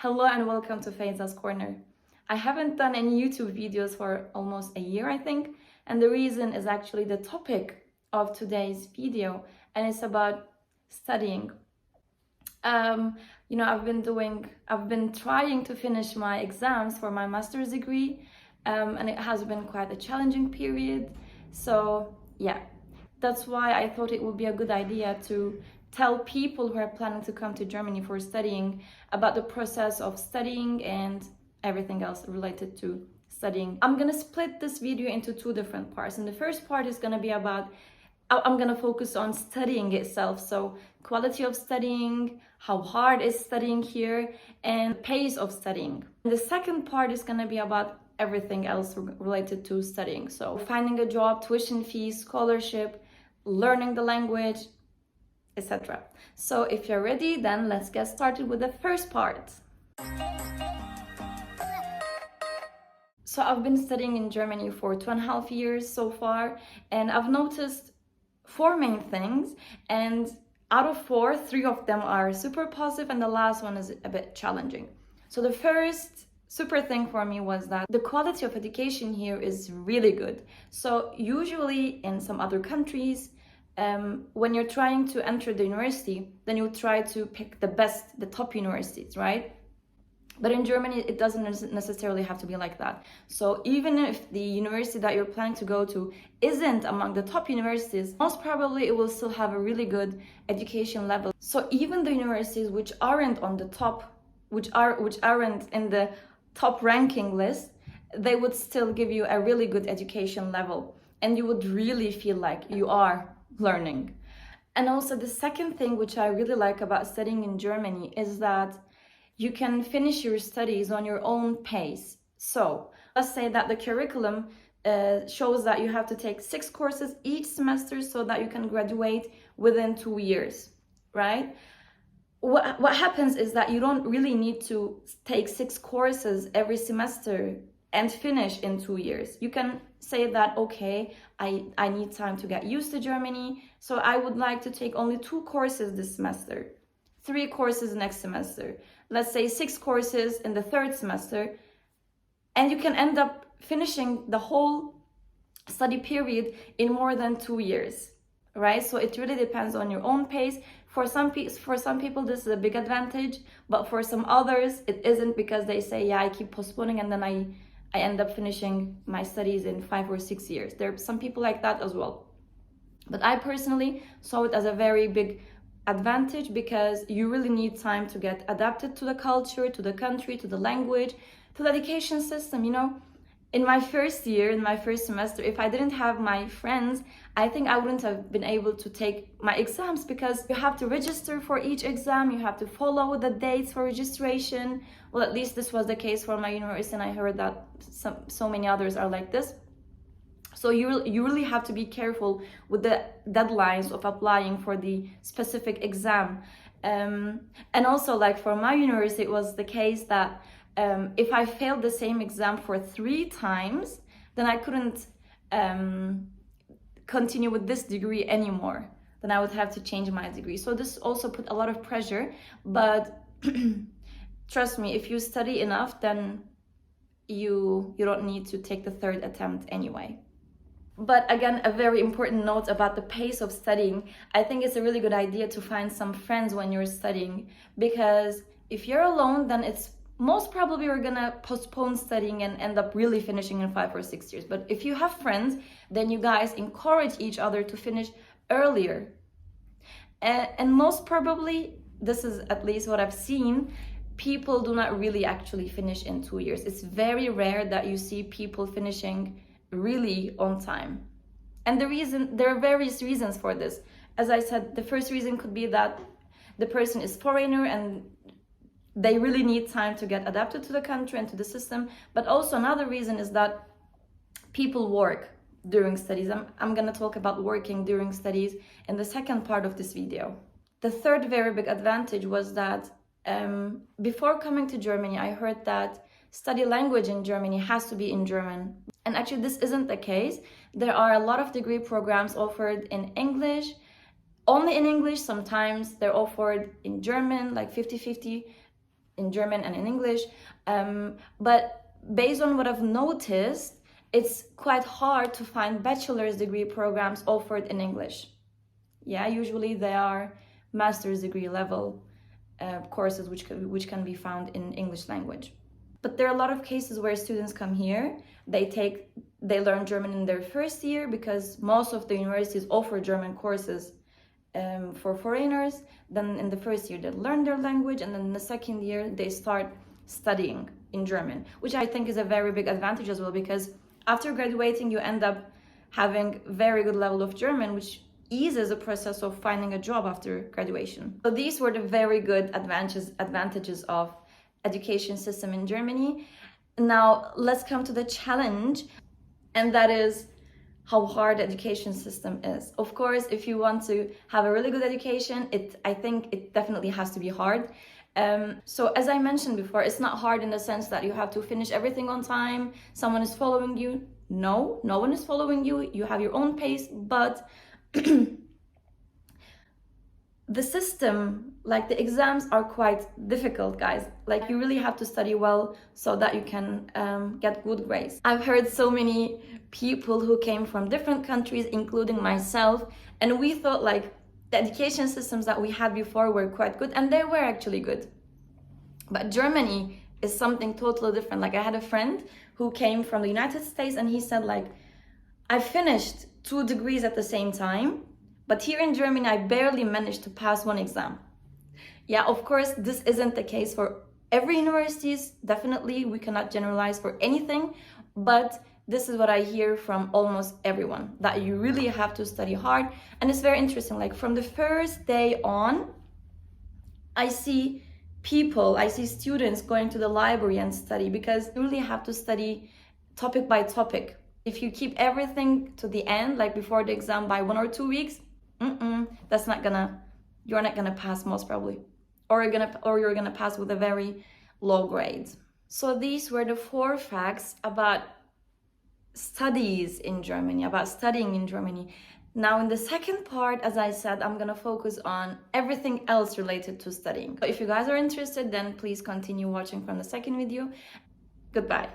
Hello and welcome to Faiza's Corner. I haven't done any YouTube videos for almost a year, I think, and the reason is actually the topic of today's video, and it's about studying. I've been trying to finish my exams for my master's degree, and it has been quite a challenging period. So yeah, that's why I thought it would be a good idea to tell people who are planning to come to Germany for studying about the process of studying and everything else related to studying. I'm gonna split this video into two different parts, and the first part is gonna be about I'm gonna focus on studying itself, so quality of studying, how hard is studying here, and pace of studying. And the second part is gonna be about everything else related to studying, so finding a job, tuition fees, scholarship, learning the language, etc. So if you're ready, then let's get started with the first part. So I've been studying in Germany for 2.5 years so far, and I've noticed four main things, and out of four, three of them are super positive and the last one is a bit challenging. So the first super thing for me was that the quality of education here is really good. So usually in some other countries, when you're trying to enter the university, then you try to pick the top universities, right? But in Germany, it doesn't necessarily have to be like that. So even if the university that you're planning to go to isn't among the top universities, most probably it will still have a really good education level. So even the universities which aren't on the top, which aren't in the top ranking list, they would still give you a really good education level, and you would really feel like you are learning. And also the second thing which I really like about studying in Germany is that you can finish your studies on your own pace. So let's say that the curriculum shows that you have to take 6 courses each semester so that you can graduate within 2 years, right? What happens is that you don't really need to take 6 courses every semester and finish in 2 years. You can say that, okay, I need time to get used to Germany, so I would like to take only 2 courses this semester, 3 courses next semester, let's say 6 courses in the 3rd semester, and you can end up finishing the whole study period in more than 2 years, right? So it really depends on your own pace. For some people, this is a big advantage, but for some others, it isn't, because they say, yeah, I keep postponing and then I end up finishing my studies in 5 or 6 years. There are some people like that as well. But I personally saw it as a very big advantage, because you really need time to get adapted to the culture, to the country, to the language, to the education system. You know, in my first year, in my first semester, if I didn't have my friends, I think I wouldn't have been able to take my exams, because you have to register for each exam, you have to follow the dates for registration. Well, at least this was the case for my university, and I heard that so many others are like this. So you really have to be careful with the deadlines of applying for the specific exam. And also, like for my university, it was the case that if I failed the same exam for 3 times, then I couldn't continue with this degree anymore. Then I would have to change my degree. So this also put a lot of pressure, but trust me, if you study enough, then you don't need to take the 3rd attempt anyway. But again, a very important note about the pace of studying. I think it's a really good idea to find some friends when you're studying, because if you're alone, then it's most probably you're gonna postpone studying and end up really finishing in 5 or 6 years. But if you have friends, then you guys encourage each other to finish earlier. And most probably, this is at least what I've seen, people do not really actually finish in 2 years. It's very rare that you see people finishing really on time. And there are various reasons for this. As I said, the first reason could be that the person is foreigner and they really need time to get adapted to the country and to the system. But also another reason is that people work during studies. I'm gonna talk about working during studies in the second part of this video. The third very big advantage was that before coming to Germany, I heard that study language in Germany has to be in German. And actually this isn't the case. There are a lot of degree programs offered in English, only in English. Sometimes they're offered in German, like 50-50 in German and in English. But based on what I've noticed, it's quite hard to find bachelor's degree programs offered in English. Yeah, usually they are master's degree level courses which can be found in English language. But there are a lot of cases where students come here, they learn German in their first year because most of the universities offer German courses for foreigners. Then in the first year they learn their language, and then in the second year they start studying in German, which I think is a very big advantage as well, because after graduating you end up having very good level of German, which eases the process of finding a job after graduation. So these were the very good advantages of education system in Germany. Now let's come to the challenge, and that is how hard the education system is. Of course, if you want to have a really good education, I think it definitely has to be hard. So as I mentioned before, it's not hard in the sense that you have to finish everything on time, someone is following you. No one is following you. You have your own pace, but the system, like the exams are quite difficult, guys. Like you really have to study well so that you can get good grades. I've heard so many people who came from different countries, including myself, and we thought like the education systems that we had before were quite good, and they were actually good. But Germany is something totally different. Like I had a friend who came from the United States, and he said like, I finished 2 degrees at the same time, but here in Germany, I barely managed to pass 1 exam. Yeah, of course, this isn't the case for every universities. Definitely, we cannot generalize for anything, but this is what I hear from almost everyone, that you really have to study hard. And it's very interesting, like from the first day on, I see students going to the library and study, because you really have to study topic by topic. If you keep everything to the end, like before the exam by 1 or 2 weeks, you're not gonna pass most probably, or you're gonna pass with a very low grade. So these were the 4 facts about studies in Germany, about studying in Germany. Now in the second part, as I said, I'm gonna focus on everything else related to studying. So if you guys are interested, then please continue watching from the second video. Goodbye.